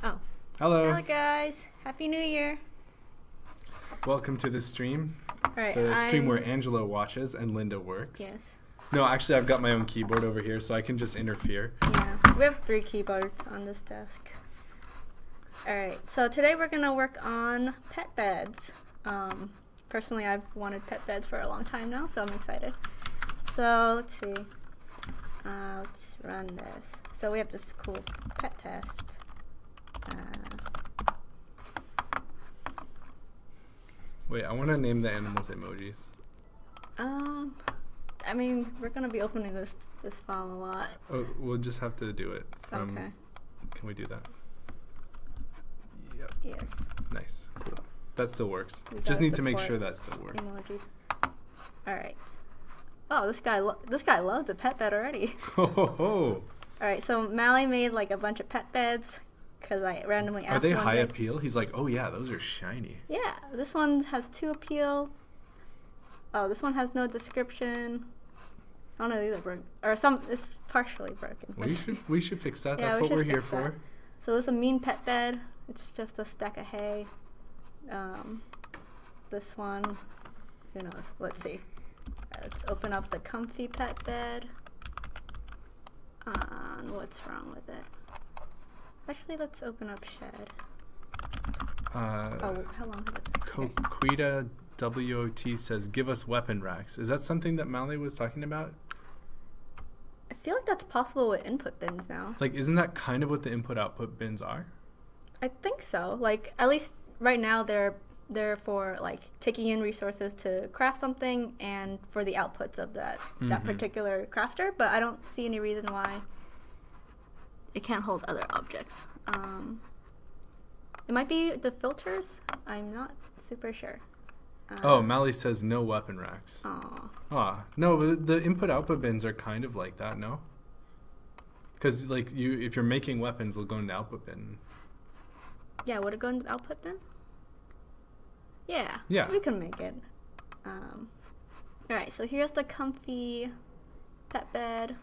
Oh. Hello. Hello guys. Happy New Year. Welcome to the stream. Alright, The stream where Angelo watches and Linda works. Yes. No, actually I've got my own keyboard over here so I can just interfere. Yeah. We have 3 keyboards on this desk. Alright, so today we're gonna work on pet beds. Personally I've wanted pet beds for a long time now, so I'm excited. So let's see. Let's run this. So we have this cool pet test. Wait, I want to name the animals emojis. I mean, we're gonna be opening this file a lot. Oh, we'll just have to do it from... Okay. Can we do that? Yep. Yes. Nice. Cool. That still works. We Just gotta need to make support sure that still works. Emojis. Alright. Oh, this guy loves a pet bed already. Ho ho ho! Alright, so Mally made like a bunch of pet beds because I randomly asked. Are they one high day. appeal? He's like, oh yeah, those are shiny. Yeah, this one has 2 appeal. Oh, this one has no description. Oh no, these are broken. Or it's partially broken. We should fix that. Yeah, That's what we're here for. So this is a mean pet bed. It's just a stack of hay. This one, who knows? Let's see. Let's open up the comfy pet bed. What's wrong with it? Actually, let's open up shed. Oh, how long has it been? Coquita WOT says, give us weapon racks. Is that something that Mally was talking about? I feel like that's possible with input bins now. Like, isn't that kind of what the input-output bins are? I think so. Like, at least right now they're for like taking in resources to craft something and for the outputs of that particular crafter, but I don't see any reason why it can't hold other objects. It might be the filters. I'm not super sure. Oh, Mally says no weapon racks. Aw. No, but the input-output bins are kind of like that, no? Because like if you're making weapons, they'll go in the output bin. Yeah, would it go in the output bin? Yeah. Yeah. We can make it. Alright, so here's the comfy pet bed.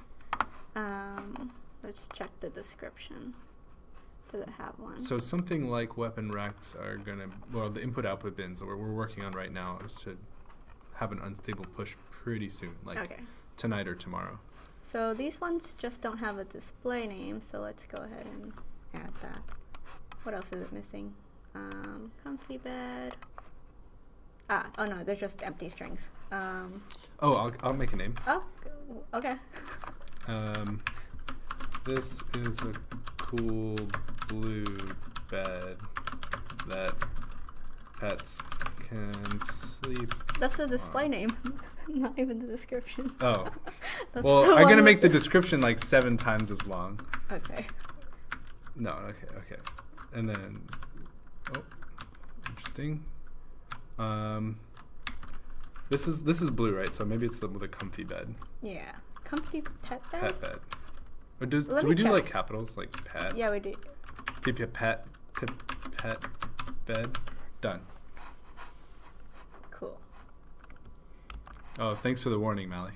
Let's check the description. Does it have one? So something like weapon racks are gonna, well, the input-output bins that we're working on right now should have an unstable push pretty soon, like tonight or tomorrow. So these ones just don't have a display name, so let's go ahead and add that. What else is it missing? Comfy bed. Oh no, they're just empty strings. Oh, I'll make a name. Oh, okay. This is a cool blue bed that pets can sleep. That's the display name, not even the description. Oh. Well, I'm going to make the description like 7 times as long. Okay. No, okay. And then, oh, interesting. This is blue, right? So maybe it's the comfy bed. Yeah. Comfy pet bed? Pet bed. Or do we do like capitals, like pet? Yeah, we do. Pet bed. Done. Cool. Oh, thanks for the warning, Mally.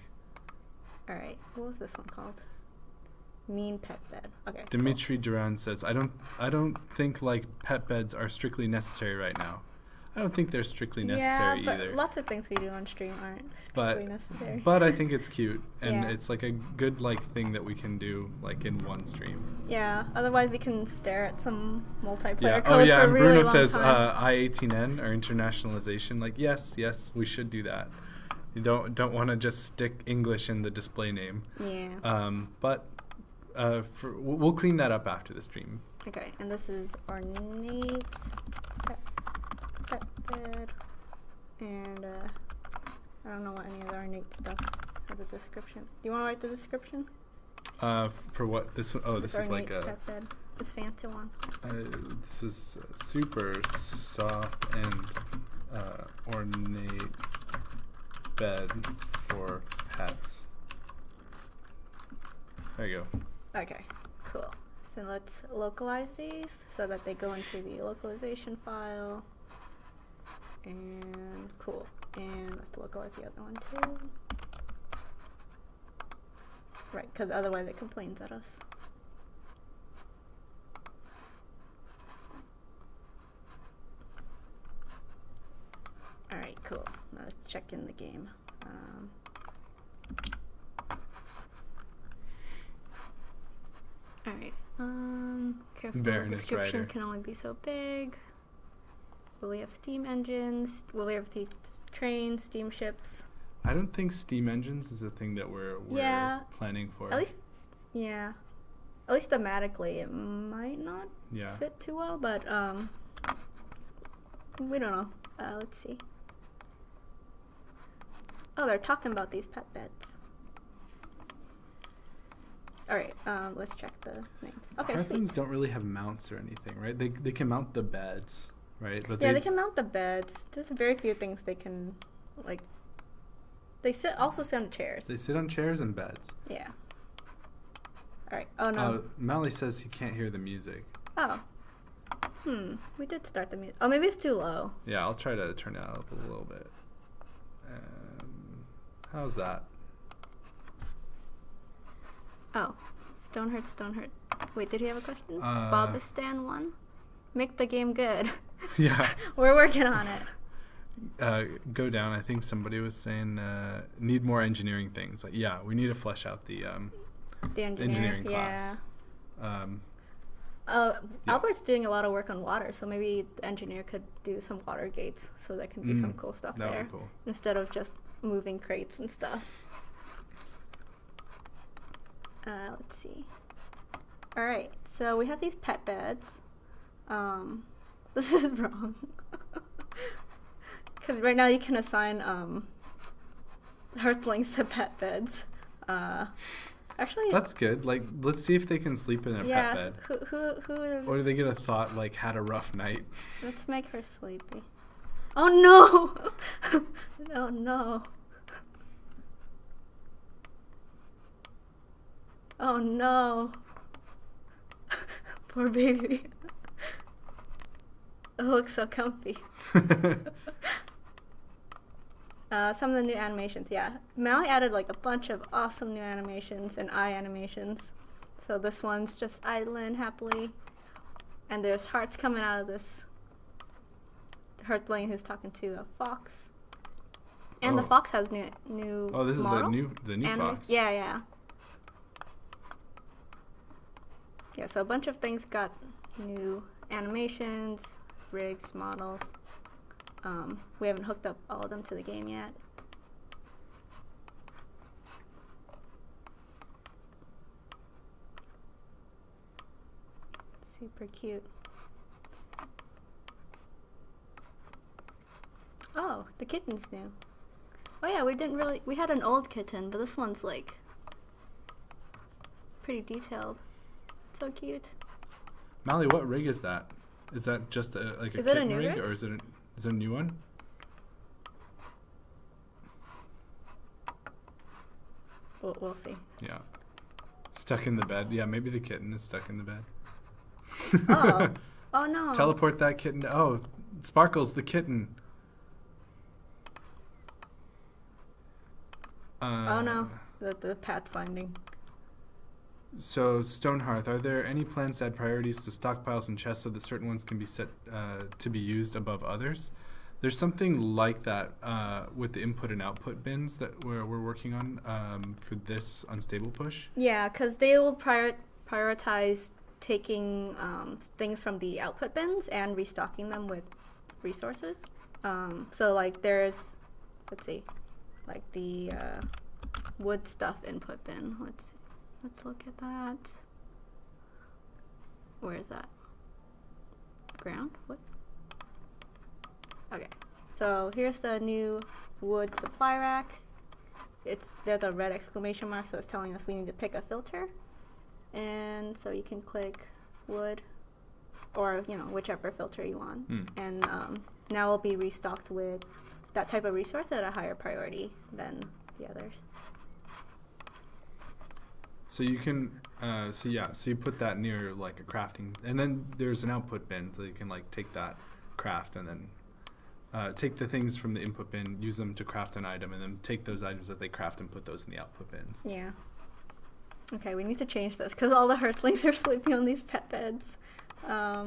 Alright, what was this one called? Mean pet bed. Okay. Dimitri Duran says, I don't think like pet beds are strictly necessary right now. I don't think they're strictly necessary either. Lots of things we do on stream aren't strictly necessary. But I think it's cute, and it's like a good thing that we can do like in one stream. Yeah. Otherwise, we can stare at some multiplayer Yeah. code Oh yeah. for a And really Bruno long says time. I-18N or internationalization. Like yes, we should do that. You don't want to just stick English in the display name. Yeah. But we'll clean that up after the stream. Okay. And this is ornate pet bed, and I don't know what any of the ornate stuff has a description. Do you want to write the description? For what? This one? Oh, this is like a... pet bed. This fancy one. This is super soft and ornate bed for pets. There you go. Okay, cool. So let's localize these so that they go into the localization file. And cool. And let's localize the other one too. Right, because otherwise it complains at us. check in the game. All right. Careful. Baroness Description Rider. can only be so big. Will we have steam engines? Will we have trains, steamships? I don't think steam engines is a thing that we're planning for. At least, yeah. At least thematically, it might not fit too well, but we don't know. Let's see. Oh, they're talking about these pet beds. All right, let's check the names. Okay, Hearthlings don't really have mounts or anything, right? They can mount the beds, right? But yeah, they can mount the beds. There's very few things they can, like. They also sit on chairs. They sit on chairs and beds. Yeah. All right. Oh no. Mally says he can't hear the music. Oh. We did start the music. Oh, maybe it's too low. Yeah, I'll try to turn it up a little bit. How's that? Oh, Stonehearth. Wait, did he have a question? Bobistan 1? Make the game good. Yeah. We're working on it. Go down. I think somebody was saying need more engineering things. Like, yeah, we need to flesh out the engineering class. Yeah. Albert's doing a lot of work on water, so maybe the engineer could do some water gates, so there can be some cool stuff there. That would be cool. Instead of just moving crates and stuff. Let's see. All right, so we have these pet beds. This is wrong. Because right now you can assign Hearthlings to pet beds. Actually, that's good. Like, let's see if they can sleep in their pet bed. Who? Or do they get a thought like had a rough night? Let's make her sleepy. Oh no! Oh no! Oh no! Poor baby. It looks so comfy. Some of the new animations, yeah. Mally added like a bunch of awesome new animations and eye animations. So this one's just idling happily. And there's hearts coming out of this Hearthling who's talking to a fox. And the fox has new Oh, this model. is the new fox. Yeah. Yeah, so a bunch of things got new animations, rigs, models. We haven't hooked up all of them to the game yet. Super cute. Oh, the kitten's new. Oh yeah, we had an old kitten, but this one's like pretty detailed. So cute. Mally, what rig is that? Is that just a kitten rig, or is it a new one? We'll see. Yeah. Stuck in the bed. Yeah, maybe the kitten is stuck in the bed. Oh no. Teleport that kitten. Oh, Sparkles the kitten. Oh no, the pathfinding. So, Stonehearth, are there any plans to add priorities to stockpiles and chests so that certain ones can be set to be used above others? There's something like that with the input and output bins that we're working on for this unstable push. Yeah, because they will prioritize taking things from the output bins and restocking them with resources. So, like, there's, let's see, like the wood stuff input bin. Let's look at that. Where is that? Ground? What? Okay. So here's the new wood supply rack. There's a red exclamation mark, so it's telling us we need to pick a filter. And so you can click wood or, whichever filter you want. And now we'll be restocked with that type of resource at a higher priority than the others. So you can, so you put that near like a crafting, and then there's an output bin, so you can like take that craft and then take the things from the input bin, use them to craft an item, and then take those items that they craft and put those in the output bins. Yeah. Okay, we need to change this because all the Hearthlings are sleeping on these pet beds. So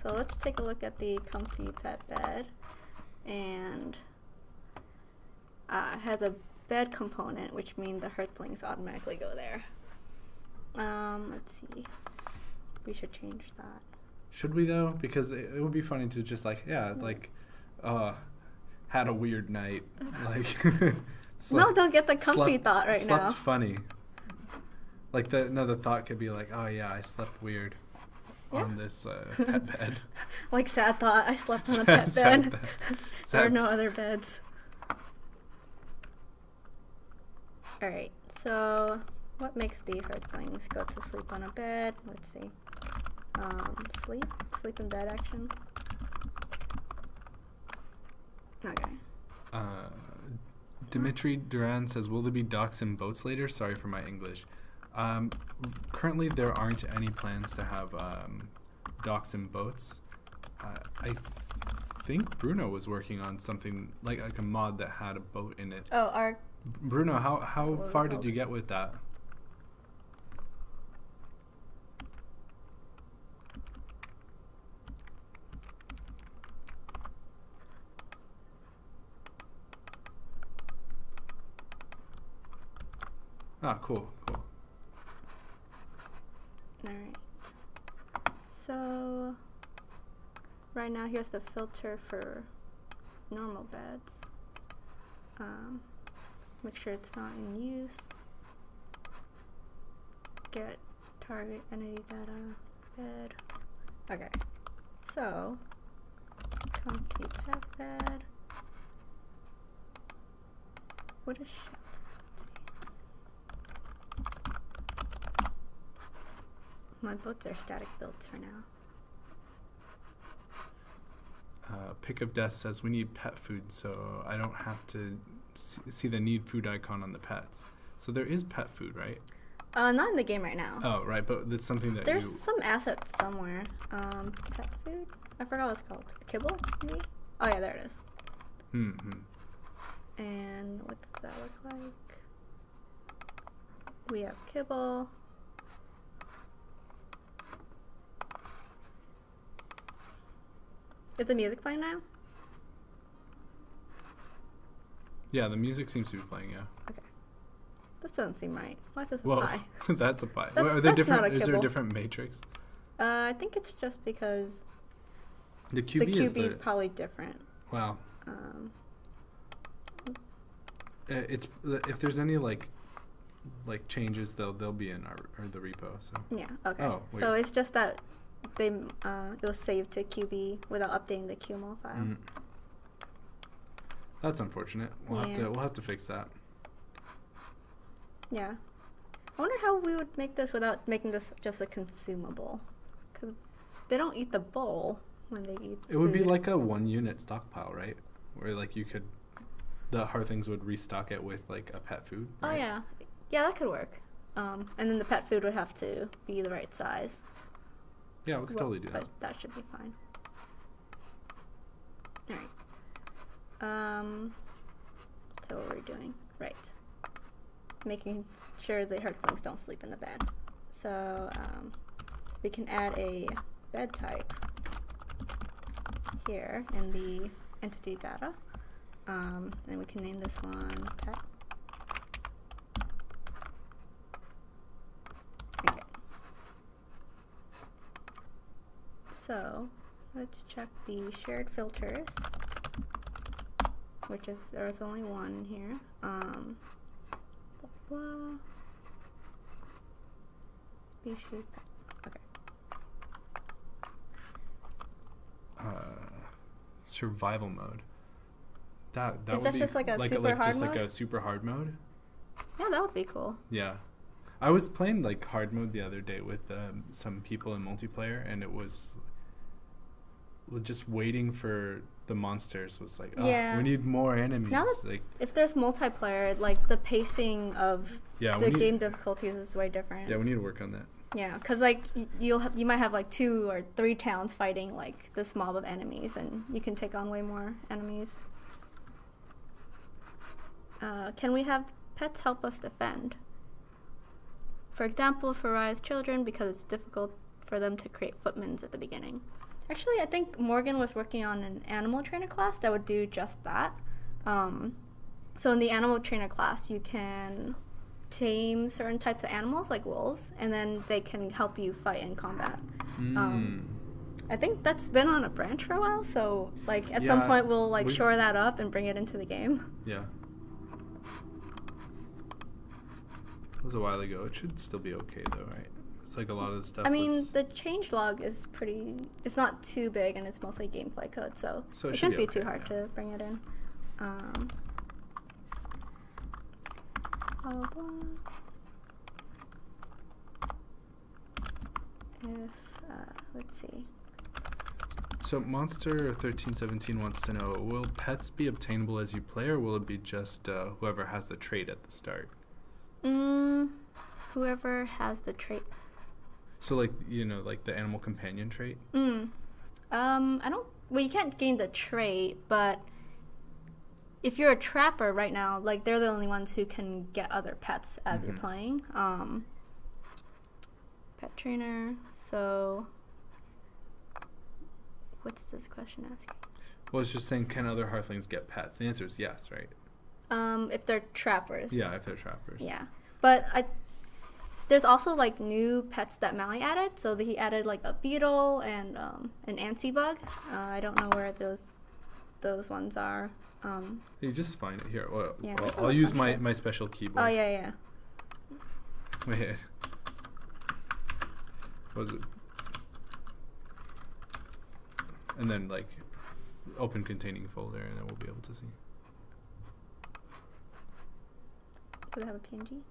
let's take a look at the comfy pet bed, and has a bed component, which means the Earthlings automatically go there. Let's see. We should change that. Should we though? Because it would be funny to just like, had a weird night. Like, no, don't get the comfy thought right now. Slept funny. Like another thought could be like, oh yeah, I slept weird on this pet bed. Like sad thought, I slept on a pet bed. There are no other beds. Alright, so what makes the Earthlings go to sleep on a bed? Let's see. Sleep in bed action. Okay. Dimitri Duran says, will there be docks and boats later? Sorry for my English. Currently there aren't any plans to have docks and boats. I think Bruno was working on something like a mod that had a boat in it. Oh, Bruno, how far did you get with that? Ah, cool. Alright. So, right now here's the filter for normal beds. Make sure it's not in use. Get target entity data bed. Okay. So, comfy pet bed. What is shit? My boats are static builds for now. Pick of Death says, we need pet food, so I don't have to see the need food icon on the pets. So there is pet food, right? Not in the game right now. Oh, right, but that's something that There's some asset somewhere. Pet food? I forgot what it's called. Kibble, maybe? Oh yeah, there it is. Mm-hmm. And what does that look like? We have kibble. Is the music playing now? Yeah, the music seems to be playing, yeah. Okay. This doesn't seem right. Why is this a Whoa, pie? that's a pie. That's Are there not different? a Is there a kibble. different matrix? I think it's just because The QB, is probably different. Wow. It's if there's any like changes, they'll be in the repo. So. Yeah. Okay. Oh, so it's just that they it was saved to QB without updating the QML file. Mm. That's unfortunate. We'll have to fix that. Yeah. I wonder how we would make this without making this just a consumable. Because they don't eat the bowl when they eat It would be food. like a 1 unit stockpile, right? Where like the Hearthlings would restock it with like a pet food. Right? Oh yeah. Yeah, that could work. And then the pet food would have to be the right size. Yeah, we could totally do that. But that should be fine. Alright. So what we're doing. Right. Making sure the Hearthlings don't sleep in the bed. So, we can add a bed type here in the entity data. And we can name this one pet. Okay. So, let's check the shared filters, which is, there's only one here. Blah, blah. Species pet. Okay. Survival mode. That Is would that be just like a super hard just mode? like a super hard mode. Yeah, that would be cool. Yeah, I was playing like hard mode the other day with some people in multiplayer, and it was just waiting for the monsters was like, oh, Yeah. we need more enemies. Now that Like, if there's multiplayer, like the pacing of yeah, the game difficulties is way different. yeah, we need to work on that. Yeah, because like you might have like 2 or 3 towns fighting like this mob of enemies, and you can take on way more enemies. Can we have pets help us defend? For example, for Raya's children, because it's difficult for them to create footmans at the beginning. Actually, I think Morgan was working on an animal trainer class that would do just that. So in the animal trainer class, you can tame certain types of animals, like wolves, and then they can help you fight in combat. I think that's been on a branch for a while, so like at some point we'll like shore that up and bring it into the game. Yeah. It was a while ago. It should still be okay though, right? It's like a lot of the stuff. I mean, the changelog is it's not too big, and it's mostly gameplay code, so it shouldn't be too hard to bring it in. Blah, blah. If, let's see. So Monster 1317 wants to know, will pets be obtainable as you play, or will it be just whoever has the trait at the start? Whoever has the trait. So like, you know, like the animal companion trait? Well, you can't gain the trait, but if you're a trapper right now, like they're the only ones who can get other pets as you're playing. Pet trainer, so what's this question asking? Well, it's just saying, can other Hearthlings get pets? The answer is yes, right? If they're trappers. Yeah, if they're trappers. Yeah, but there's also like new pets that Mally added. So he added like a beetle and an antsy bug. I don't know where those ones are. You just find it here. Well, Yeah, I'll use my special keyboard. Oh yeah. Wait. What was it? And then like open containing folder, and then we'll be able to see. Does it have a PNG?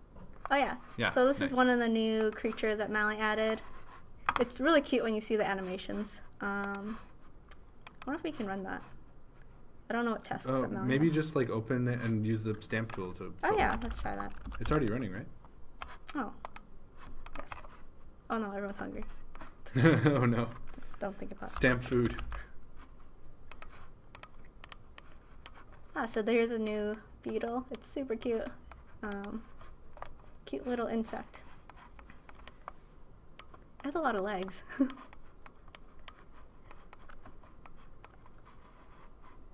Oh yeah. Yeah. So this is one of the new creatures that Mally added. It's really cute when you see the animations. I wonder if we can run that. I don't know what test. Oh, maybe just like open it and use the stamp tool to. Oh yeah, let's try that. It's already running, right? Oh. Yes. Oh no, everyone's hungry. Oh no. Don't think about stamp food. So there's a new beetle. It's super cute. Cute little insect. It has a lot of legs.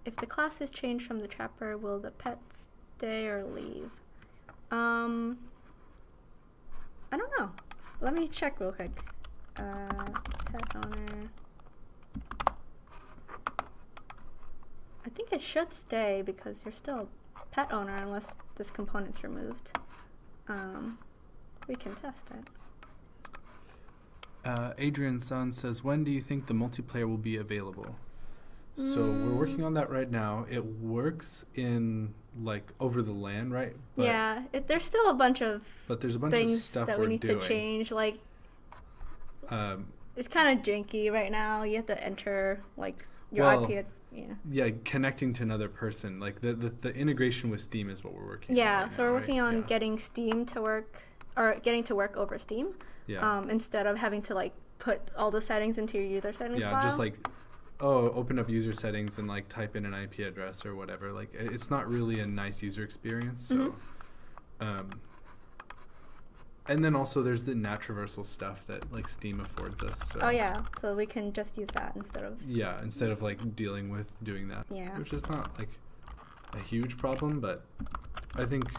If the class is changed from the trapper, will the pet stay or leave? I don't know. Let me check real quick. Pet owner. I think it should stay because you're still a pet owner unless this component's removed. We can test it. Adrian's son says, when do you think the multiplayer will be available? So we're working on that right now. It works in like over the LAN, right? But yeah, there's still a bunch of there's a bunch things of stuff that we need to change. Like, it's kind of janky right now. You have to enter like your IP. Yeah, connecting to another person. Like the integration with Steam is what we're working on. Yeah, right so now, we're working right? on getting Steam to work, or getting to work over Steam. Yeah. Instead of having to like put all the settings into your user settings file. Yeah, just like open up user settings and like type in an IP address or whatever. Like it's not really a nice user experience. So, and then also there's the NAT traversal stuff that like Steam affords us. So. Oh yeah, so we can just use that instead of like dealing with doing that. Yeah. Which is not like a huge problem, but I think.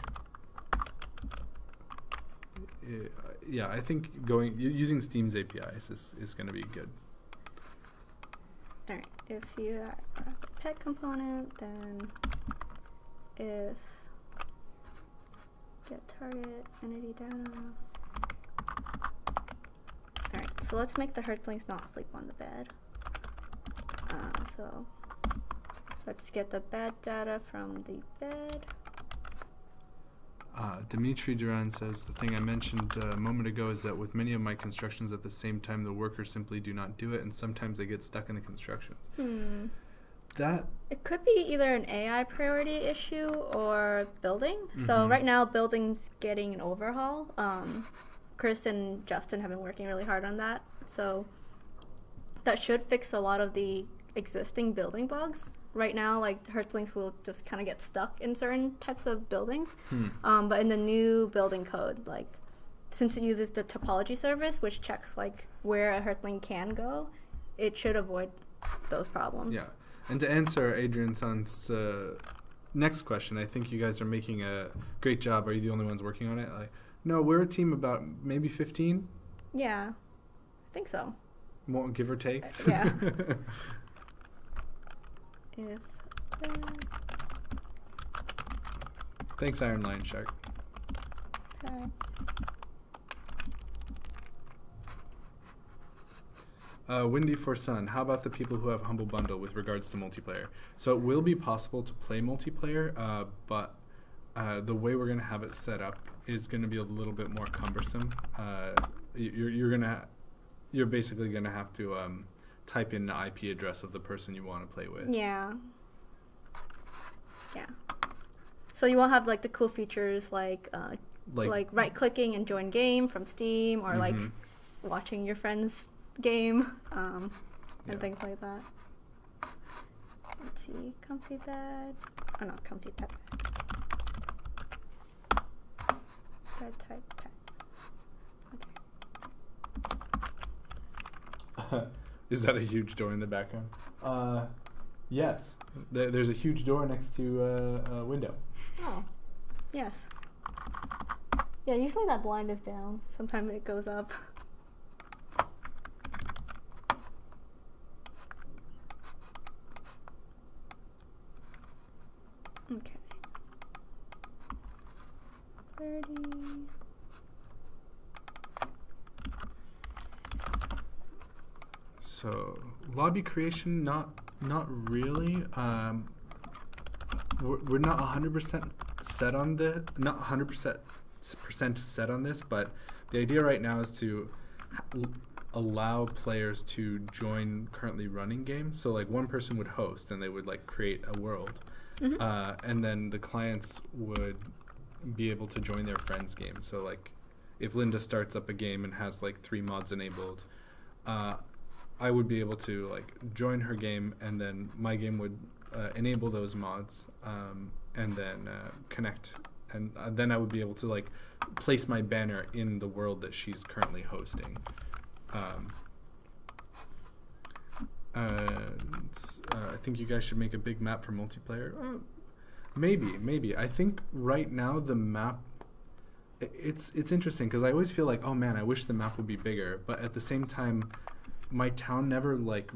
Yeah, I think using Steam's APIs is going to be good. All right. If you have a pet component, then if get target entity data. All right. So let's make the Hearthlings not sleep on the bed. So let's get the bed data from the bed. Dimitri Duran says, the thing I mentioned a moment ago is that with many of my constructions at the same time, the workers simply do not do it, and sometimes they get stuck in the constructions. It could be either an AI priority issue or building. So right now, building's getting an overhaul. Chris and Justin have been working really hard on that. So that should fix a lot of the existing building bugs. Right now, like, Hearthlings will just kind of get stuck in certain types of buildings. But in the new building code, like, since it uses the topology service, which checks, like, where a Hearthling can go, it should avoid those problems. Yeah. And to answer Adrian San's next question. I think you guys are making a great job. Are you the only ones working on it? Like, no, we're a team about maybe 15. Yeah, I think so. More, give or take. Yeah. If Thanks, Iron Lion Shark. okay. Windy for Sun, how about the people who have Humble Bundle with regards to multiplayer? So it will be possible to play multiplayer, but the way we're going to have it set up is going to be a little bit more cumbersome. You're basically going to have to type in the IP address of the person you want to play with. Yeah. Yeah. So you won't have like the cool features like right clicking and join game from Steam, or like watching your friends game and things like that. Let's see, comfy bed. Oh no, comfy pet bed. Bed type pet. Okay. Is that a huge door in the background? Yes. There's a huge door next to a window. Oh, yes. Yeah, usually that blind is down. Sometimes it goes up. Okay. 30. So lobby creation, not really. We're not 100% set on not 100% set on this, but the idea right now is to allow players to join currently running games. So like one person would host and they would like create a world, and then the clients would be able to join their friends' game. So like if Linda starts up a game and has like 3 mods enabled, I would be able to like join her game, and then my game would enable those mods, and then connect, and then I would be able to like place my banner in the world that she's currently hosting. I think you guys should make a big map for multiplayer. Maybe. I think right now the map, it's interesting because I always feel like, oh man, I wish the map would be bigger, but at the same time, my town never like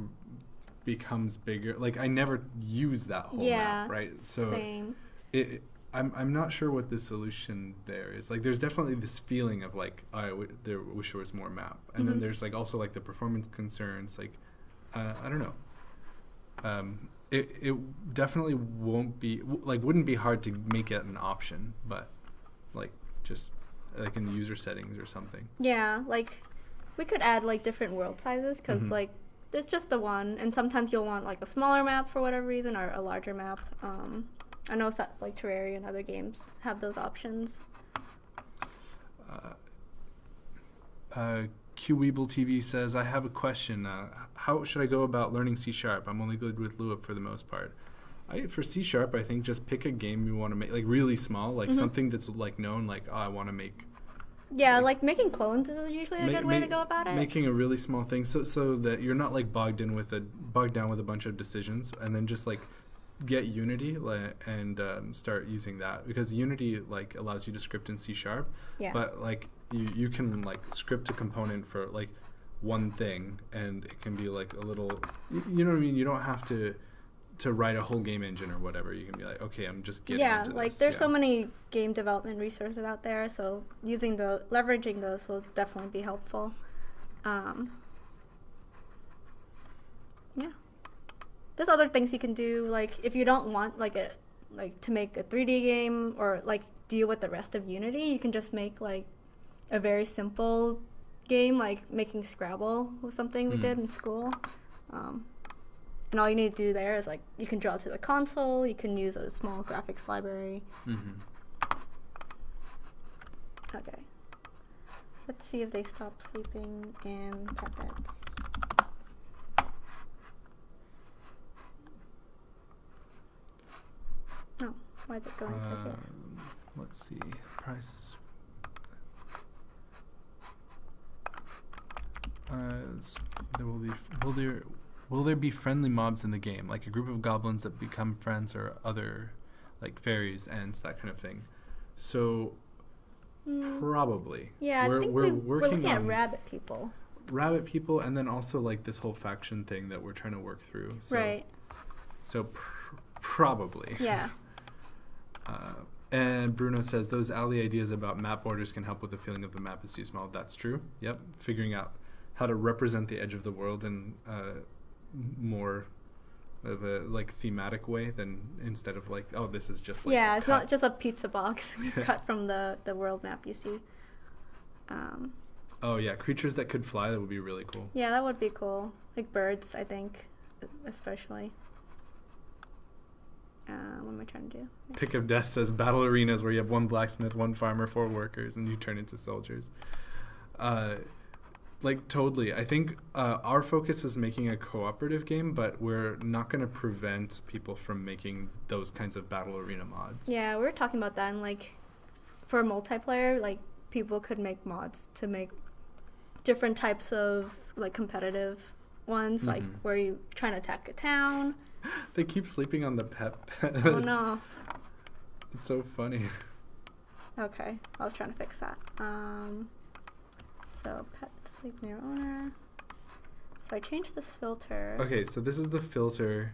becomes bigger. Like I never use that whole map, right? So same. I'm not sure what the solution there is. Like there's definitely this feeling of like I wish there was more map, and then there's like also like the performance concerns. Like I don't know. It definitely wouldn't be hard to make it an option, but like just like in the user settings or something. Yeah, like we could add like different world sizes, because like there's just the one, and sometimes you'll want like a smaller map for whatever reason, or a larger map. I know like Terraria and other games have those options. QWeeble TV says, I have a question. How should I go about learning C#? I'm only good with Lua for the most part. For C#, I think just pick a game you want to make, like really small, like something that's like known, like, oh, I want to make. Yeah, like making clones is usually a good way to go about it. Making a really small thing so that you're not like bogged down with a bunch of decisions, and then just like get Unity and start using that, because Unity like allows you to script in C#. Yeah. But like you can like script a component for like one thing, and it can be like a little, you know what I mean? You don't have to write a whole game engine or whatever. You can be like, okay, I'm just getting into like this. There's so many game development resources out there, so leveraging those will definitely be helpful. Yeah. There's other things you can do, like if you don't want to make a 3D game or like deal with the rest of Unity, you can just make like a very simple game, like making Scrabble was something we did in school. And all you need to do there is like you can draw to the console, you can use a small graphics library. Okay. Let's see if they stop sleeping in pet beds. Oh, why did it go into here? Let's see. Prices. Will there be friendly mobs in the game, like a group of goblins that become friends, or other like fairies, ants, that kind of thing. So Mm. probably. Yeah, I think we're we're working looking at on rabbit people. rabbit people, and then also like this whole faction thing that we're trying to work through. So, Right. So probably. Yeah. And Bruno says those alley ideas about map borders can help with the feeling of the map is too small. That's true. Yep. Figuring out how to represent the edge of the world in more of a like thematic way than instead of like, oh, this is just like Yeah, it's not just a pizza box cut from the world map you see. Oh yeah, creatures that could fly, that would be really cool. Yeah, that would be cool. Like birds, I think, especially. What am I trying to do? Pick of Death says battle arenas where you have one blacksmith, one farmer, 4 workers, and you turn into soldiers. Like totally. I think our focus is making a cooperative game, but we're not going to prevent people from making those kinds of battle arena mods. Yeah, we were talking about that, and like for multiplayer, like people could make mods to make different types of like competitive ones, like where you trying to attack a town. They keep sleeping on the pet. Oh no. It's so funny. Okay, I was trying to fix that. So pet sleep near owner. So I changed this filter. Okay, so this is the filter.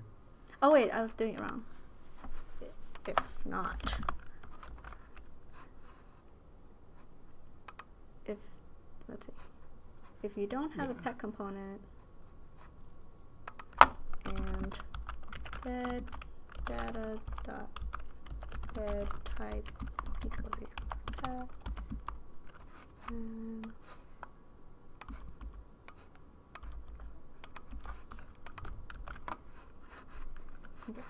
Oh wait, I was doing it wrong. If not. Let's see. If you don't have a pet component and bed data dot bed type equals pet. Okay.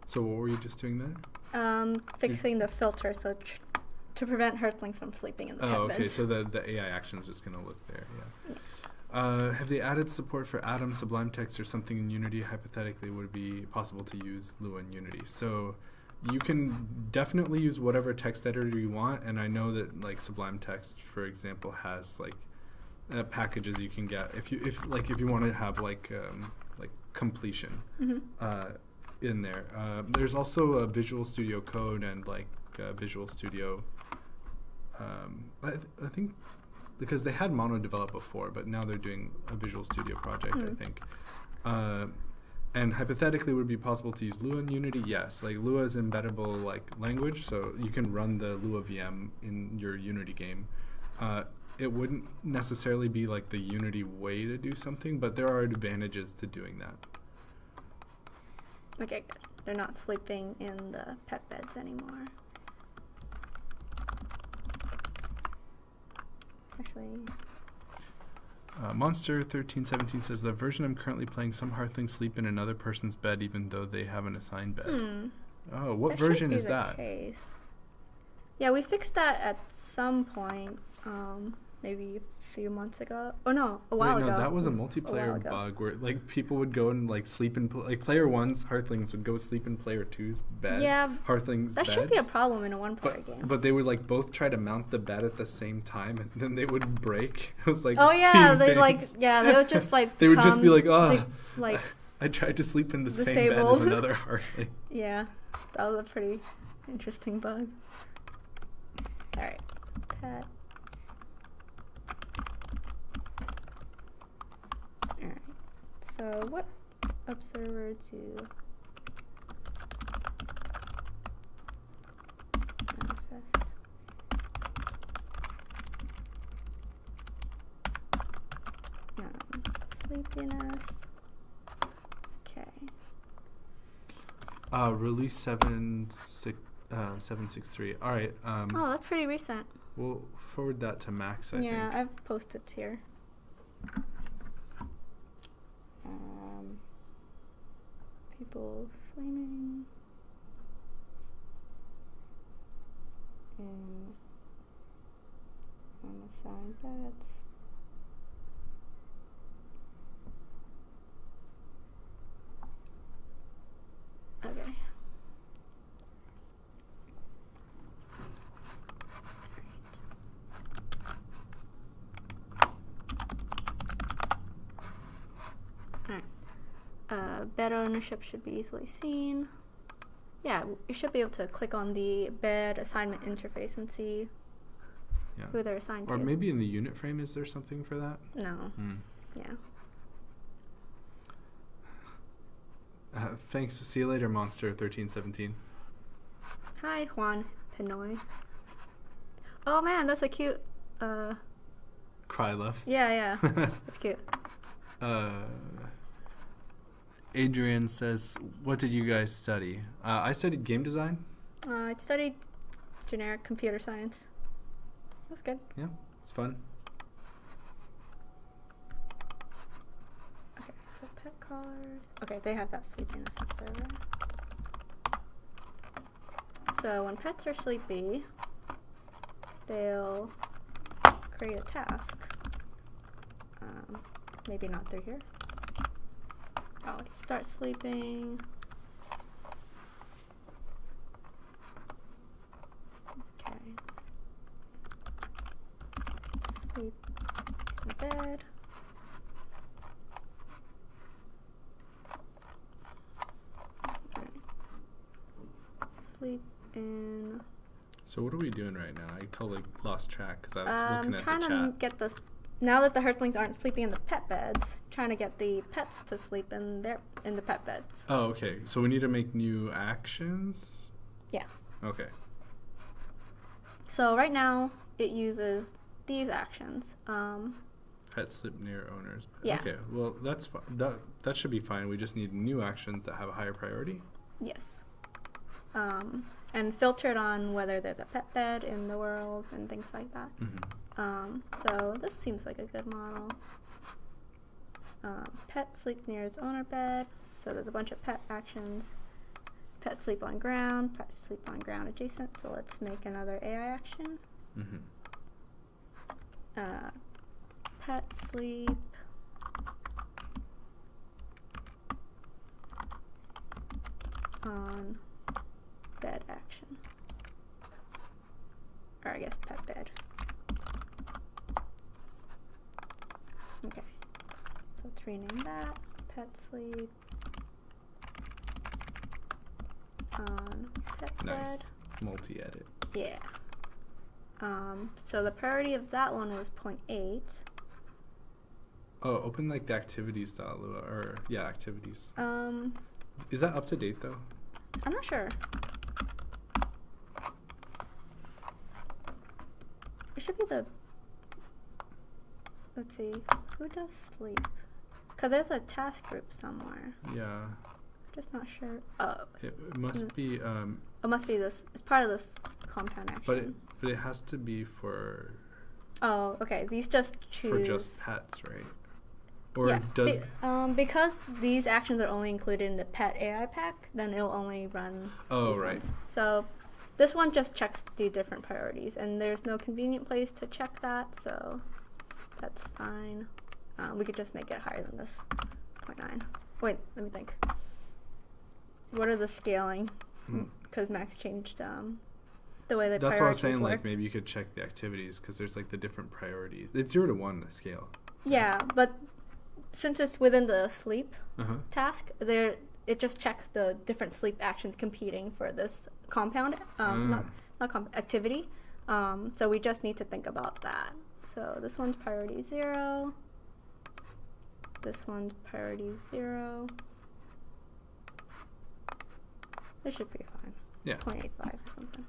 So what were you just doing there? Fixing the filter so to prevent Earthlings from sleeping in the pet beds. Oh, okay. So the AI action is just going to look there. Yeah. Have they added support for Atom, Sublime Text, or something in Unity? Hypothetically, would it be possible to use Lua in Unity? So you can definitely use whatever text editor you want, and I know that like Sublime Text, for example, has like packages you can get if you want to have like completion in there. There's also a Visual Studio Code and like Visual Studio. I think. Because they had Mono develop before, but now they're doing a Visual Studio project, I think. And hypothetically, would it be possible to use Lua in Unity? Yes. Like Lua is embeddable like language, so you can run the Lua VM in your Unity game. It wouldn't necessarily be like the Unity way to do something, but there are advantages to doing that. Okay, good. They're not sleeping in the pet beds anymore. Actually, Monster 1317 says the version I'm currently playing, some Hearthlings sleep in another person's bed even though they have an assigned bed. Oh, what version is that? Case. Yeah, we fixed that at some point, maybe a few months ago. Oh no, a while ago. No, that was a multiplayer bug where like people would go and like sleep in like player 1's Hearthlings would go sleep in player 2's bed. Yeah, Hearthlings that should be a problem in a one-player game. But they would like both try to mount the bed at the same time, and then they would break. It was like they would just like they would just be like, like I tried to sleep in the same bed as another Hearthling. Yeah, that was a pretty interesting bug. All right, pet. Alright, so what observer to manifest? Sleepiness. Okay. Release 763. Alright. Oh, that's pretty recent. We'll forward that to Max, I think. Yeah, I've posted here. People sleeping in unassigned beds. Okay. bed ownership should be easily seen. Yeah, you should be able to click on the bed assignment interface and see who they're assigned to. Or maybe in the unit frame, is there something for that? No. Yeah. Thanks. See you later, Monster 1317. Hi, Juan Pinoy. Oh man, that's a cute. Cry love. Yeah, that's cute. Adrian says, "What did you guys study?" I studied game design. I studied generic computer science. That's good. Yeah, it's fun. Okay, so pet cars. Okay, they have that sleepiness up there, right? So when pets are sleepy, they'll create a task. Maybe not through here. Oh, start sleeping. Okay. Sleep in bed. Okay. Sleep in. So what are we doing right now? I totally lost track because I was looking at the trying chat. to get this. Now that the Earthlings aren't sleeping in the pet beds, trying to get the pets to sleep in the pet beds. Oh, okay. So we need to make new actions? Yeah. Okay. So right now it uses these actions. Pets sleep near owners. Yeah. Okay. Well, that's that should be fine. We just need new actions that have a higher priority. Yes. And filtered on whether they're the pet bed in the world and things like that. So this seems like a good model. Pet sleep near its owner bed. So there's a bunch of pet actions. Pet sleep on ground. Pet sleep on ground adjacent. So let's make another AI action. Pet sleep on bed action. Or I guess pet bed. Okay. So let's rename that. Pet sleep on pet bed. Nice. Multi-edit. Yeah. So the priority of that one was 0.8. Oh, open like the activities.lua or activities. Is that up to date though? I'm not sure. It should be the. Let's see. Who does sleep? Because there's a task group somewhere. Yeah. Just not sure. Oh. It must be. It must be this. It's part of this compound action. But it has to be for. Oh, okay. These just choose. For just pets, right? Or yeah. does. Because these actions are only included in the pet AI pack, then it'll only run. Oh, these right. ones. So. This one just checks the different priorities, and there's no convenient place to check that, so that's fine. We could just make it higher than this, 0.9. Wait, let me think. What are the scaling? Because Max changed the way that That's priorities what I was saying, work. like, maybe you could check the activities, because there's, like, the different priorities. It's 0 to 1, the scale. Yeah, but since it's within the sleep task, it just checks the different sleep actions competing for this compound, activity. So we just need to think about that. So this one's priority 0. This one's priority 0. This should be fine. Yeah. 0.85 or something.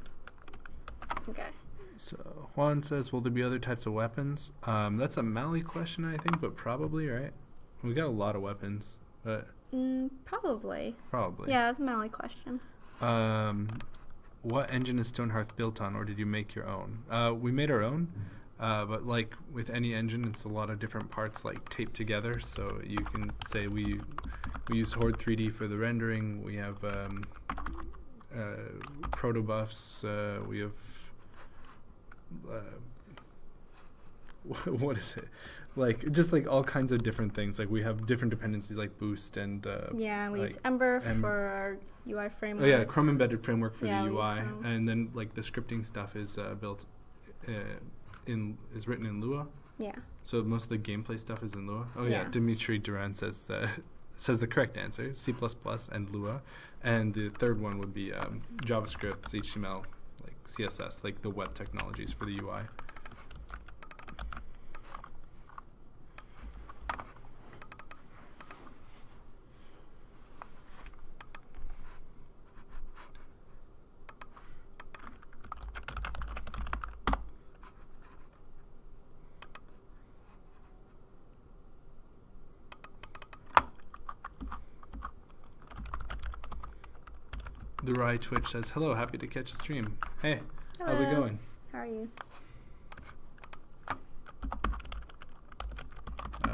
Okay. So Juan says, will there be other types of weapons? That's a Mally question, I think, but probably, right? We got a lot of weapons, but... Probably. Probably. Yeah, that's a Mally question. What engine is Stonehearth built on, or did you make your own? We made our own, but like with any engine, it's a lot of different parts like taped together. So you can say we use Horde 3D for the rendering. We have protobuffs. We have what is it? Like just like all kinds of different things. Like we have different dependencies like boost and yeah, we like use Ember for our UI framework. Oh yeah, Chrome embedded framework for the UI, Chrome. and then like the scripting stuff is built is written in Lua. Yeah. So most of the gameplay stuff is in Lua. Oh yeah, Yeah. Dimitri Duran says says the correct answer, C++ and Lua. And the third one would be JavaScript, HTML, like CSS, like the web technologies for the UI. The Rye Twitch says, hello, happy to catch a stream. Hey, Hello. how's it going? How are you?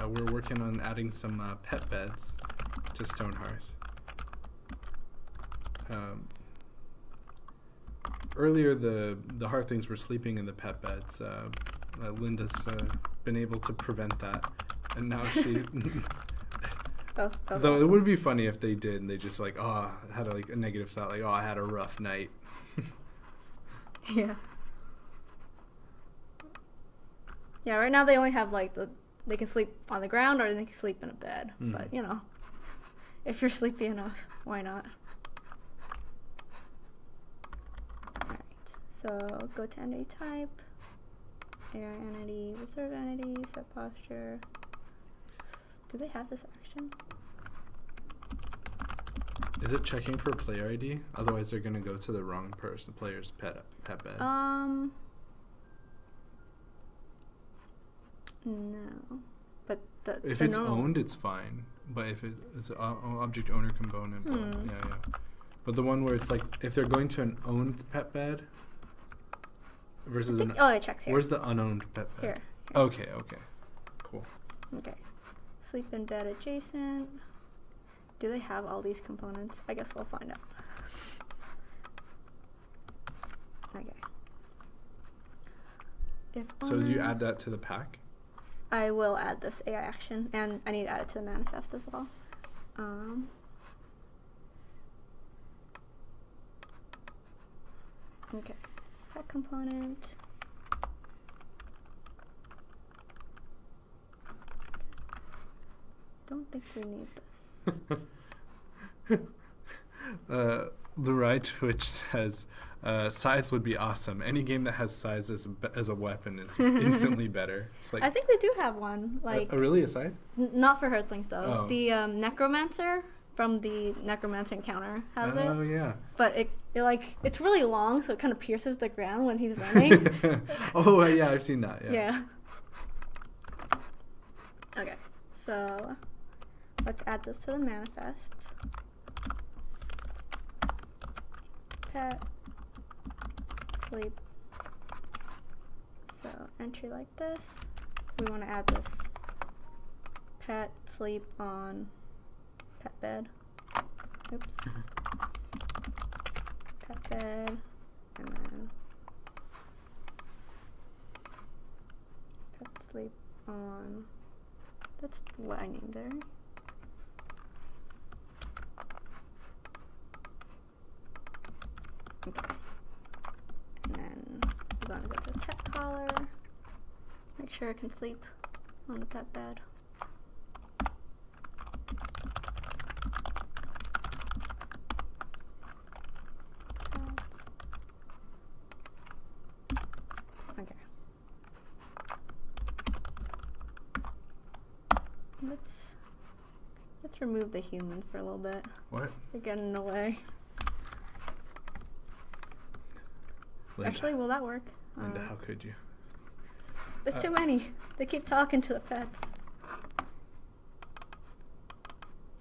We're working on adding some pet beds to Stonehearth. Earlier, the Hearthlings were sleeping in the pet beds. Linda's been able to prevent that, and now she... That's Though awesome. it would be funny if they did, and they just like, had like a negative thought, like, I had a rough night. Yeah. Yeah, right now they only have like they can sleep on the ground or they can sleep in a bed. Mm. But you know, if you're sleepy enough, why not? Alright, so go to entity type, AI entity, reserve entity, set posture. Do they have this action? Is it checking for player ID? Otherwise, they're gonna go to the wrong player's pet bed. No. But If it's owned, it's fine. But if it's an object owner component, yeah. But the one where it's like, if they're going to an owned pet bed versus it checks here. Where's the unowned pet bed? Here. Okay, cool. Okay. Sleep in bed adjacent. Do they have all these components? I guess we'll find out. Okay. So do you add that to the pack? I will add this AI action, and I need to add it to the manifest as well. Okay. Pet component. Don't think we need this. The right Twitch says, size would be awesome. Any game that has size as a weapon is just instantly better. It's like I think they do have one. Like really a size? Not for Hearthlings though. Oh. The Necromancer from the Necromancer Encounter has it. Oh yeah. But it it's really long, so it kind of pierces the ground when he's running. Oh yeah, I've seen that. Yeah. Okay, so let's add this to the manifest. Pet, sleep. So entry like this. We want to add this pet sleep on pet bed. Oops. Pet bed, and then pet sleep on. That's what I named it. Right? Okay. And then we're going to go to pet collar. Make sure it can sleep on the pet bed. Okay. Let's remove the humans for a little bit. What? They're getting in the way. Linda. Actually, will that work? Linda, how could you? There's too many. They keep talking to the pets.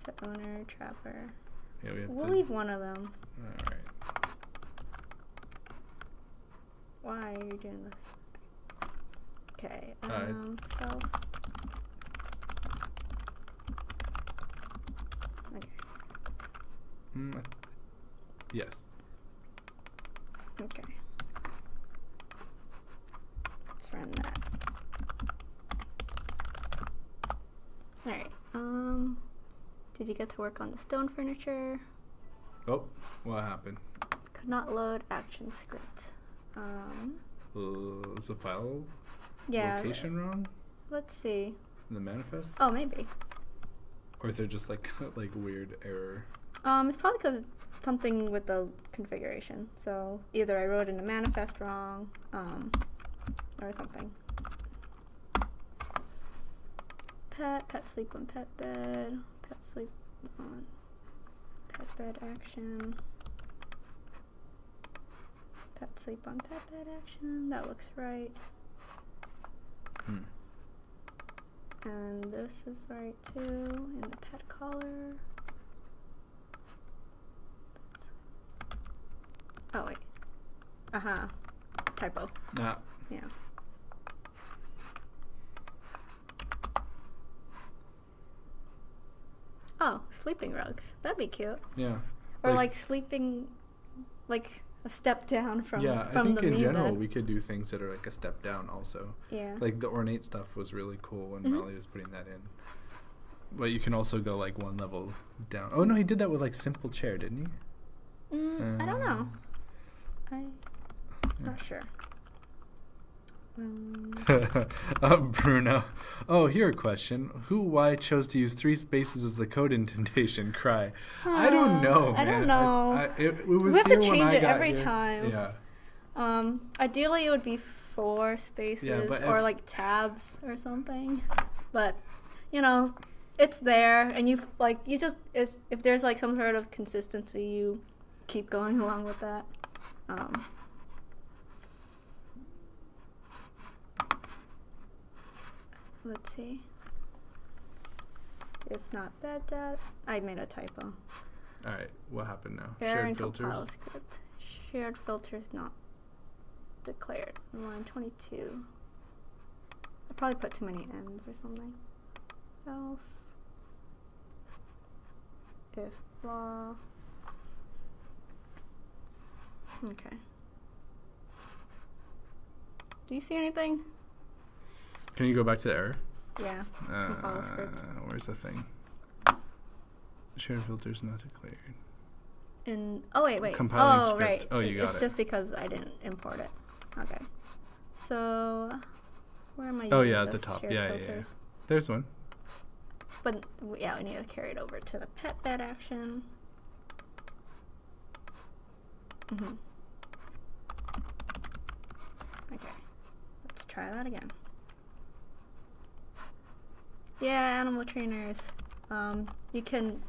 Set owner, trapper. Yeah, We'll leave one of them. All right. Why are you doing this? Okay. Self. Okay. Yes. Okay. Let's run that. Alright. Did you get to work on the stone furniture? Oh, what happened? Could not load action script. Is the file Yeah. location wrong Let's see. in the manifest? Oh, maybe. Or is there just like like weird error? It's probably because something with the configuration. So either I wrote in the manifest wrong, or something. Pet sleep on pet bed, pet sleep on pet bed action, pet sleep on pet bed action. That looks right. And this is right too, in the pet collar. Oh wait. Typo. Nah. Yeah. Oh, sleeping rugs. That'd be cute. Yeah. Or like sleeping, like a step down from I from think the in main general bed. we could do things that are like a step down also. Yeah. Like the ornate stuff was really cool when Molly was putting that in. But you can also go like one level down. Oh no, he did that with like simple chair, didn't he? I don't know. I'm not sure. Bruno. Oh, here a question. Who, why chose to use 3 spaces as the code indentation? Cry. I don't know, I man. don't know. It was We have here to when change I it got every here. time. Yeah. Ideally it would be 4 spaces but or if- like tabs or something. But, you know, it's there and you just, if there's like some sort of consistency, you keep going along with that. Let's see. If not bed data, I made a typo. All right. What happened now? Error in Shared filters. compile script. Shared filters not declared. Line 22. I probably put too many ends or something. Else. If blah. Okay. Do you see anything? Can you go back to the error? Yeah. Compile script. Where's the thing? Shared filters not declared. Oh wait. Compiling oh script. right. Oh, you got it's it. just because I didn't import it. Okay. So where am I? Oh using yeah, at the this top. shared Yeah. filters? There's one. But yeah, we need to carry it over to the pet bed action. Okay. Let's try that again. Yeah, animal trainers. You can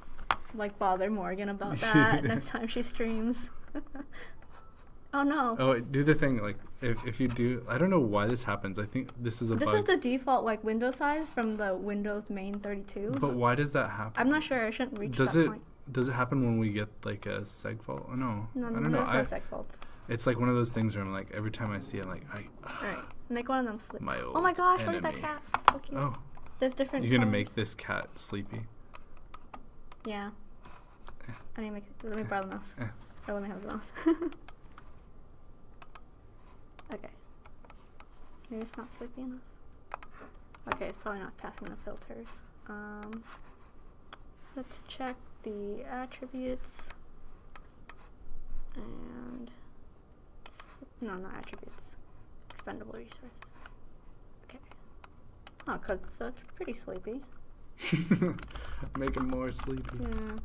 like bother Morgan about that next time she streams. Oh no. Oh, do the thing like if you do. I don't know why this happens. I think this is a This bug. is the default like window size from the Windows main 32. But why does that happen? I'm not sure. I shouldn't reach that point. Does it happen when we get like a seg fault? Oh no. No, I don't know. there's no seg faults. It's like one of those things where I'm like every time I see it, I'm like Alright, make one of them sleep. My Oh my old gosh, look at that enemy. cat. So cute. Oh, There's different you're gonna phones. make this cat sleepy. Yeah. I need to make it. Let me borrow the mouse. Or let me have the mouse. Okay. Maybe it's not sleepy enough. Okay, it's probably not passing the filters. Let's check the attributes. And no, not attributes. Expendable resource. Okay. Oh, cause it's pretty sleepy. Make him more sleepy. Yeah.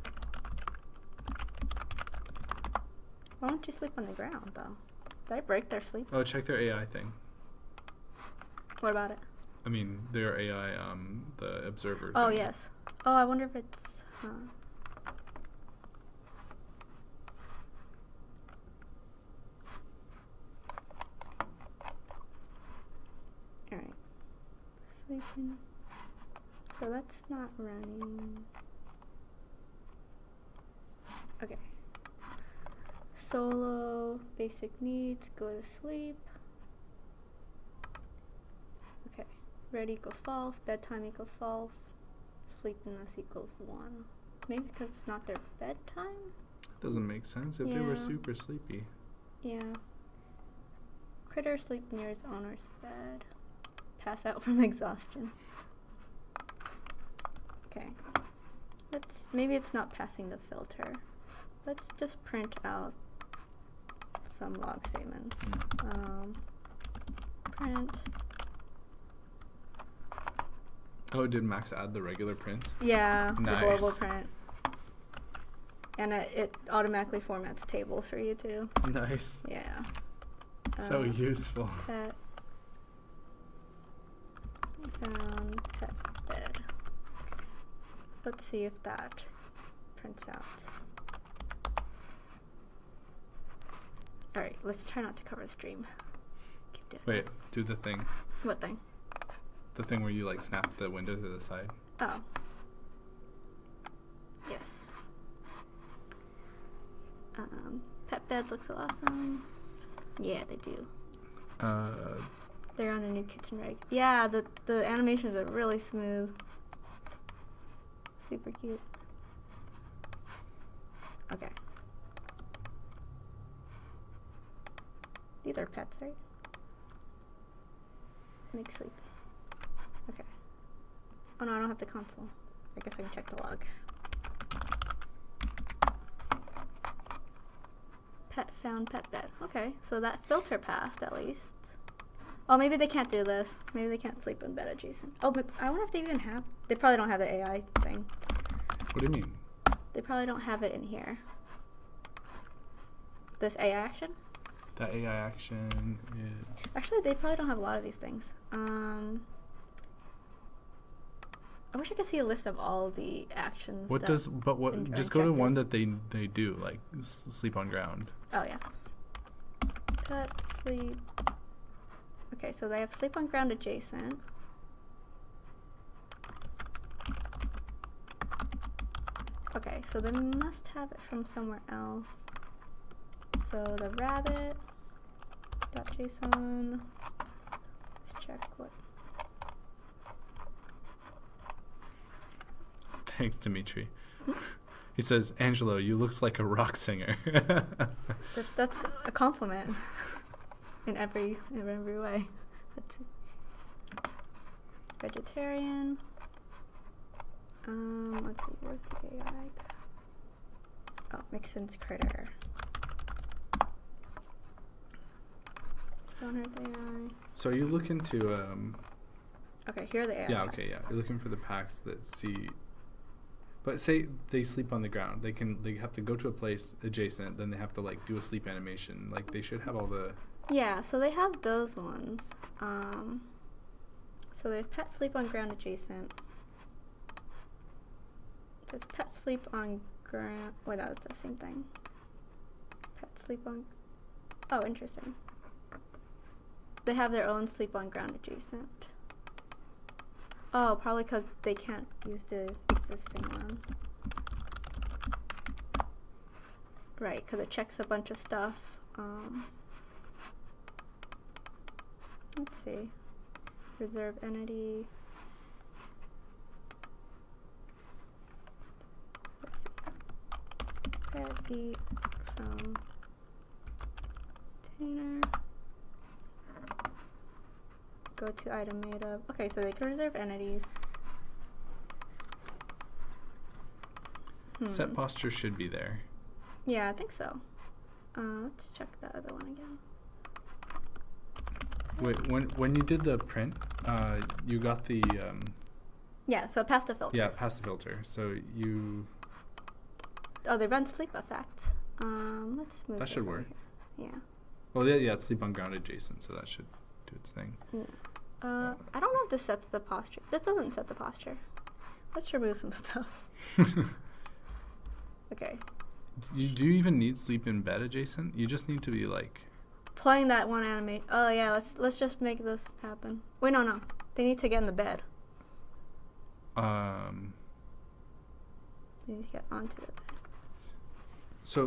Why don't you sleep on the ground though? Did I break their sleep? Oh, check their AI thing. What about it? I mean, their AI, the observer. Oh thing. yes. Oh, I wonder if it's. All right. Sleeping. So that's not running. Okay. Solo, basic needs, go to sleep. Okay. Red equals false, bedtime equals false, sleepiness equals 1. Maybe because it's not their bedtime? Doesn't make sense if they were Yeah. super sleepy. Yeah. Critter sleep near his owner's bed. Pass out from exhaustion. Okay. Maybe it's not passing the filter. Let's just print out some log statements. Print. Oh, did Max add the regular print? Yeah, Nice. the global print. And it automatically formats tables for you too. Nice. Yeah. So useful. Pet. Found pet bed. Let's see if that prints out. Alright, let's try not to cover the stream. Keep doing Wait, do the thing. What thing? The thing where you like snap the window to the side. Oh. Yes. Pet bed looks awesome. Yeah, they do. They're on a new kitchen rig. Yeah, the animations are really smooth. Super cute. Okay. These are pets, right? Make sleep. Okay. Oh no, I don't have the console. I guess I can check the log. Pet found pet bed. Okay, so that filter passed at least. Oh, maybe they can't do this. Maybe they can't sleep in bed adjacent. Oh, but I wonder if they even have... They probably don't have the AI thing. What do you mean? They probably don't have it in here. This AI action? That AI action is... Actually, they probably don't have a lot of these things. I wish I could see a list of all the actions. What does... But what... Just go to one that they do, like sleep on ground. Oh, yeah. Pet, sleep... Okay, so they have sleep on ground adjacent. Okay, so they must have it from somewhere else. So the rabbit.json. Let's check what. Thanks, Dimitri. He says, Angelo, you looks like a rock singer. That's a compliment. In every way. Let's see. Vegetarian. Let's see, where's the AI? Oh, Mixon's critter. Stonehearth AI. So you look into Okay, here are the AI. Yeah, okay, yeah. You're looking for the packs that see. But say they sleep on the ground. They have to go to a place adjacent, then they have to like do a sleep animation. Like they should have all the... Yeah, so they have those ones. So they have pet sleep on ground adjacent. There's pet sleep on ground. Wait, that's the same thing. Pet sleep on. Oh, interesting. They have their own sleep on ground adjacent. Oh, probably because they can't use the existing one. Right, because it checks a bunch of stuff. Let's see. Reserve entity. Let's see. Pet eat from container. Go to item made of. Okay, so they can reserve entities. Set posture should be there. Yeah, I think so. Let's check the other one again. Wait, when you did the print, you got the... Yeah, so past the filter. Yeah, past the filter. So you... Oh, they run sleep effect. Let's move That this should over work. here. Yeah. Well, yeah, it's sleep on ground adjacent, so that should do its thing. Yeah. I don't know if this sets the posture. This doesn't set the posture. Let's remove some stuff. Okay. Do you even need sleep in bed adjacent? You just need to be like... Playing that one animate. Oh yeah, let's just make this happen. Wait, no. They need to get in the bed. They need to get onto the bed. So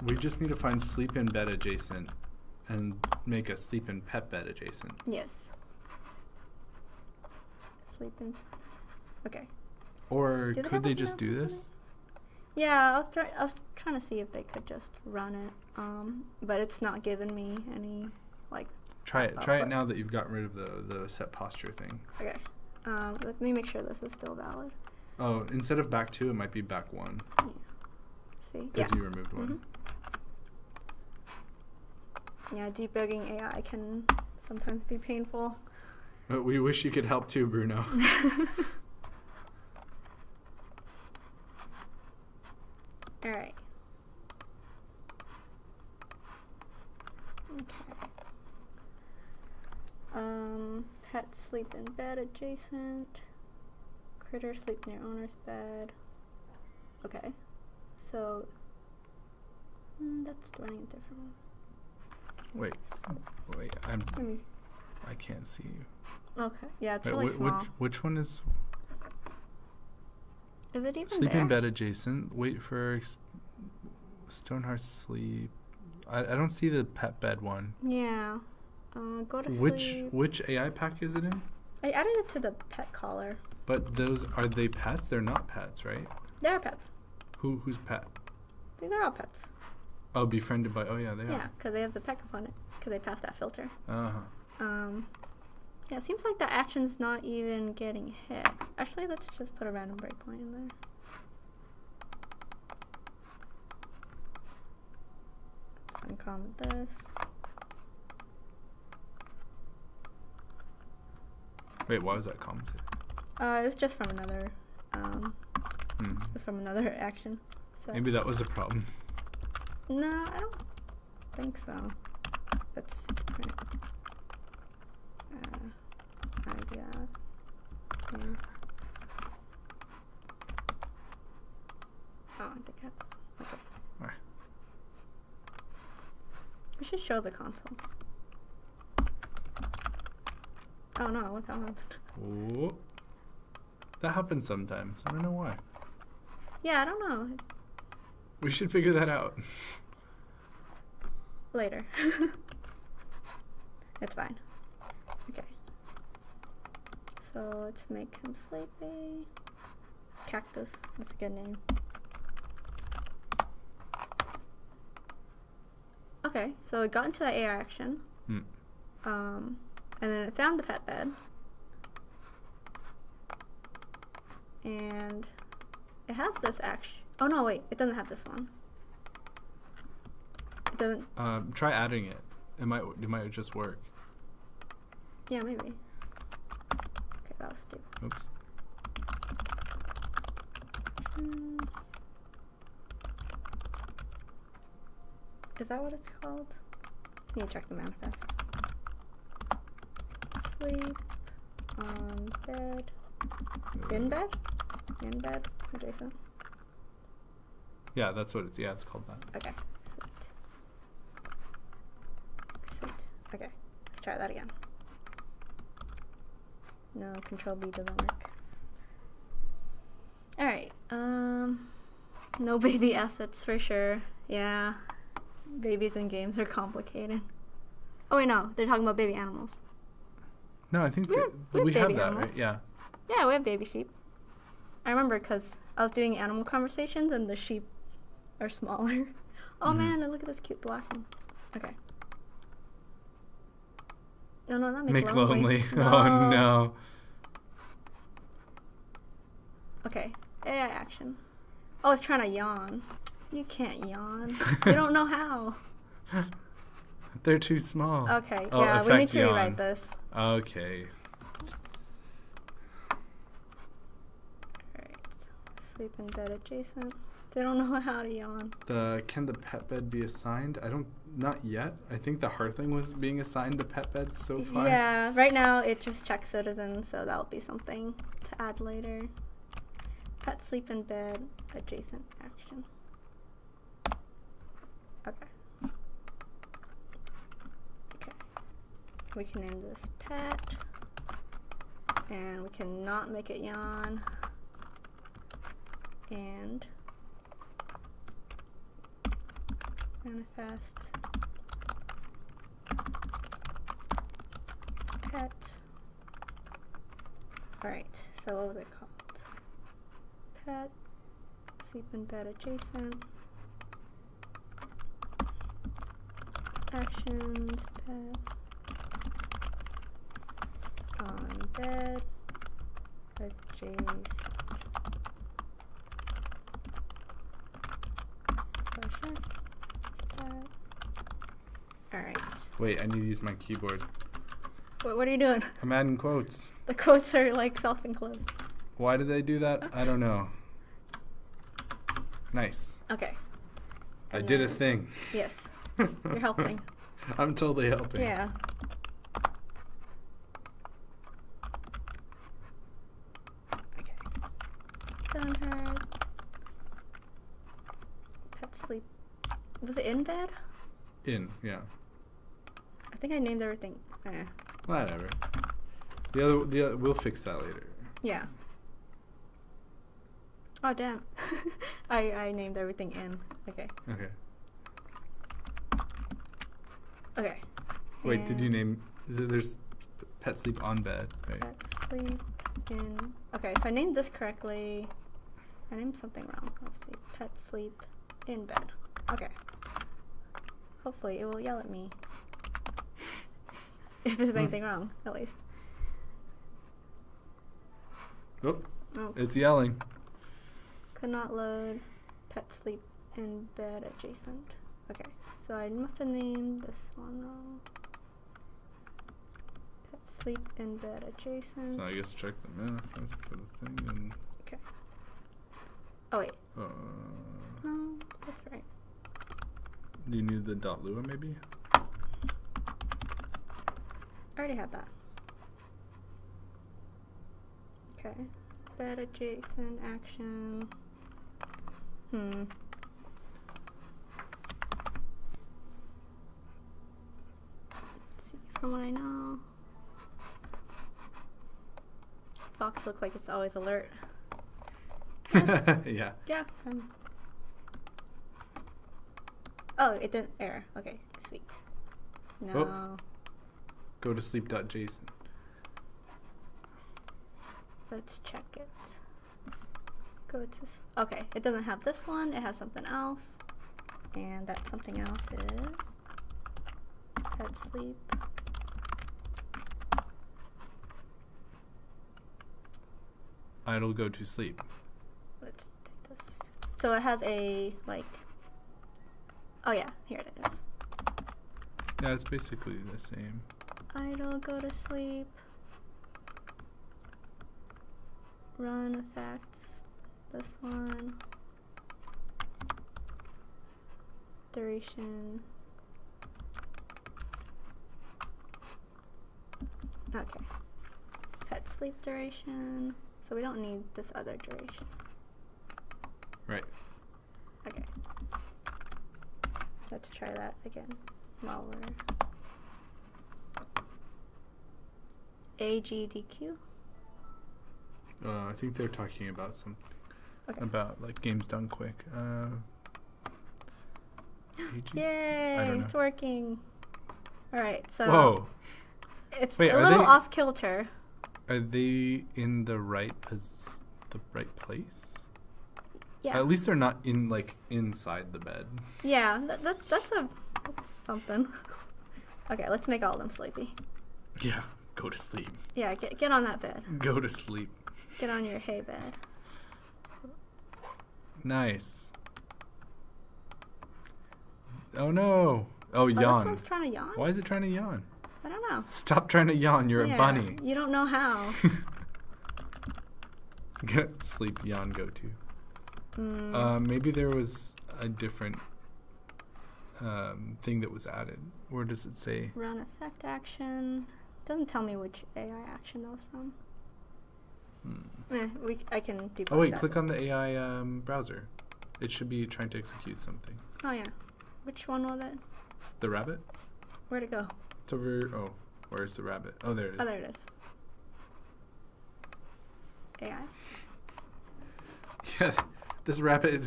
we just need to find sleep in bed adjacent and make a sleep in pet bed adjacent. Yes. Sleep in. Okay. Or could they just do this? Yeah, I was trying to see if they could just run it, but it's not giving me any like. Try it now that you've gotten rid of the set posture thing. Okay. Let me make sure this is still valid. Oh, instead of back 2, it might be back 1. Yeah. See? Because you removed one. Yeah, debugging AI can sometimes be painful. But we wish you could help too, Bruno. All right. Okay. Pets sleep in bed adjacent. Critters sleep near owner's bed. Okay. So that's running a different one. Wait. Maybe. I can't see you. Okay. Yeah, it's really small. Which one is? Is it even Sleep there? in bed adjacent. Wait for Stonehearth sleep. I don't see the pet bed one. Yeah. Go to sleep. Which AI pack is it in? I added it to the pet collar. But are they pets? They're not pets, right? They're pets. Who's pet? I think they're all pets. Oh, befriended by. Oh yeah, they are. Yeah, because they have the pet component. Because they passed that filter. Uh-huh. Yeah, it seems like the action's not even getting hit. Actually, let's just put a random breakpoint in there. Let's uncomment this. Wait, why was that commented? It's just from another, it's from another action. So Maybe that was the problem. no, I don't think so. Let's print. Yeah. Oh, I think I have this. Okay. Alright. We should show the console. Oh no, what the hell happened? Oh. That happens sometimes. I don't know why. Yeah, I don't know. We should figure that out. Later. It's fine. Okay. So let's make him sleepy. Cactus. That's a good name. Okay, so it got into the AI action. And then it found the pet bed. And it has this action. Oh no, wait, it doesn't have this one. It doesn't. Try adding it. It might just work. Yeah, maybe. Okay, that was stupid. Oops. Is that what it's called? Need to check the manifest. Sleep on bed. In bed? In bed? Adjacent? Yeah, that's what it's. Yeah, it's called that. Okay. Sweet. Okay. Let's try that again. No, Control B doesn't work. Alright. No baby assets for sure. Yeah. Babies in games are complicated. Oh wait, no. They're talking about baby animals. No, I think we have that, right? Yeah. Yeah, we have baby sheep. I remember because I was doing animal conversations and the sheep are smaller. Oh man, and look at this cute black one. Okay. No, not make lonely. No. Oh no. Okay, AI action. Oh, it's trying to yawn. You can't yawn. You don't know how. They're too small. Okay, oh, yeah, we need to yawn. rewrite this. Okay. Alright. Sleep in bed adjacent. They don't know how to yawn. Can the pet bed be assigned? Not yet. I think the Hearthling was being assigned the pet beds so far. Yeah, right now it just checks citizen, so that'll be something to add later. Pet sleep in bed adjacent action. Okay. We can name this pet, and we cannot make it yawn, and manifest pet. Alright, so what was it called? Pet, sleep in bed adjacent, actions, pet, on bed, adjacent. Alright. Wait, I need to use my keyboard. What are you doing? I'm adding quotes. The quotes are like self-enclosed. Why did they do that? I don't know. Nice. Okay. I And did a then- thing. Yes. You're helping. I'm totally helping. Yeah. Okay. Stonehearth. Pet sleep. Was it in bed? In, yeah. I think I named everything. Whatever. The other, we'll fix that later. Yeah. Oh damn. I named everything in. Okay. Okay. Okay. Wait, did you And name? There's pet sleep on bed, right? Pet sleep in. Okay, so I named this correctly. I named something wrong. Let's see. Pet sleep in bed. Okay. Hopefully it will yell at me. If there's anything wrong, at least. Oh, Oh, it's yelling. could not load pet sleep in bed adjacent. Okay, so I must have named this one wrong. Pet sleep in bed adjacent. So I guess check the math. Let's put a thing in. Okay. Oh wait, Uh, no, that's right. do you need the .lua maybe? I already had that. Okay. Bed adjacent action. Let's see, from what I know. Fox looks like it's always alert. Yeah. Yeah. Oh, it didn't error. Okay, sweet. No. Oh. Go to sleep.json. Let's check it. Go to. Okay, it doesn't have this one. It has something else, and that something else is pet sleep. Idle go to sleep. Let's take this. So it has a like. Oh yeah, here it is. Yeah, it's basically the same. Idle, go to sleep. Run effects. This one. Duration. Okay. Pet sleep duration. So we don't need this other duration. Right. Okay. Let's try that again while we're AGDQ. I think they're talking about something. Okay. About like games done quick. AG? Yay! I don't know. It's working. All right, so Whoa. it's Wait, a are little they- off kilter. Are they in the right place? Yeah. At least they're not in like inside the bed. Yeah. That's something. Okay, let's make all of them sleepy. Yeah. Go to sleep. Yeah, get on that bed. Go to sleep. Get on your hay bed. Nice. Oh no. Oh, Oh, yawn. this one's trying to yawn? Why is it trying to yawn? I don't know. Stop trying to yawn. You're Yeah, a bunny. You don't know how. Go sleep, yawn, go to. Maybe there was a different thing that was added. Where does it say? Run effect action. Doesn't tell me which AI action that was from. I can debug Oh wait, that. click on the AI browser. It should be trying to execute something. Oh yeah. Which one was it? The rabbit? Where'd it go? It's over. Oh, where's the rabbit? Oh, there it is. Oh, there it is. AI. Yeah, this rabbit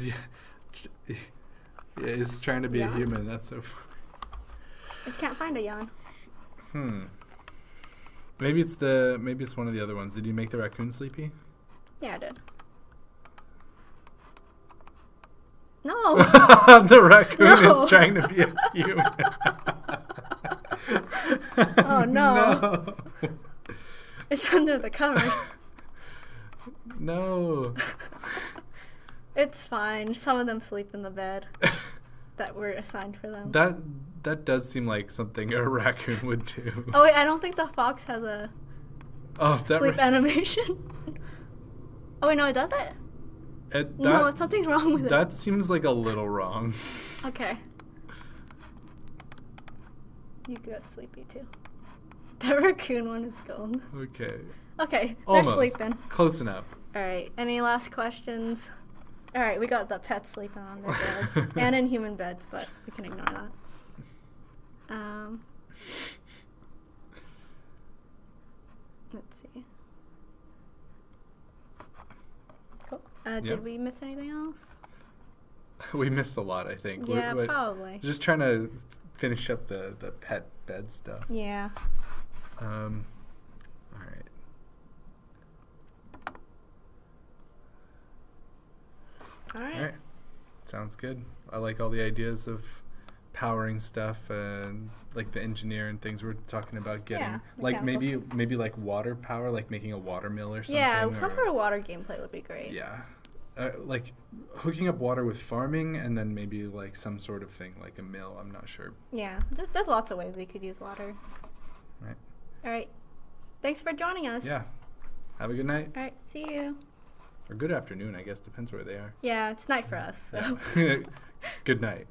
is trying to be Yeah. a human. That's so funny. I can't find a yawn. Maybe it's one of the other ones. Did you make the raccoon sleepy? Yeah, I did. No. The raccoon No. is trying to be a human. Oh, no. No. It's under the covers. No. It's fine. Some of them sleep in the bed. that were assigned for them. That does seem like something a raccoon would do. Oh wait, I don't think the fox has a sleep animation. Oh wait, no, it does it? No, something's wrong with it. That seems like a little wrong. Okay. You got sleepy too. The raccoon one is gone. Okay. Okay, they're Almost. sleeping. Close enough. Alright, any last questions? Alright, we got the pets sleeping on their beds. And in human beds, but we can ignore that. Let's see. Cool. Did we miss anything else? We missed a lot, I think. Yeah, probably. Just trying to finish up the pet bed stuff. Yeah. All right. All right. All right. Sounds good. I like all the ideas of powering stuff and like the engineer and things we're talking about getting. Yeah, like mechanical maybe like water power, like making a water mill or something. Yeah, some sort of water gameplay would be great. Yeah. Like hooking up water with farming and then maybe like some sort of thing like a mill. I'm not sure. Yeah, there's lots of ways we could use water. Right. All right. Thanks for joining us. Yeah. Have a good night. All right. See you. Or good afternoon, I guess. Depends where they are. Yeah, it's night for us. So. Yeah. Good night.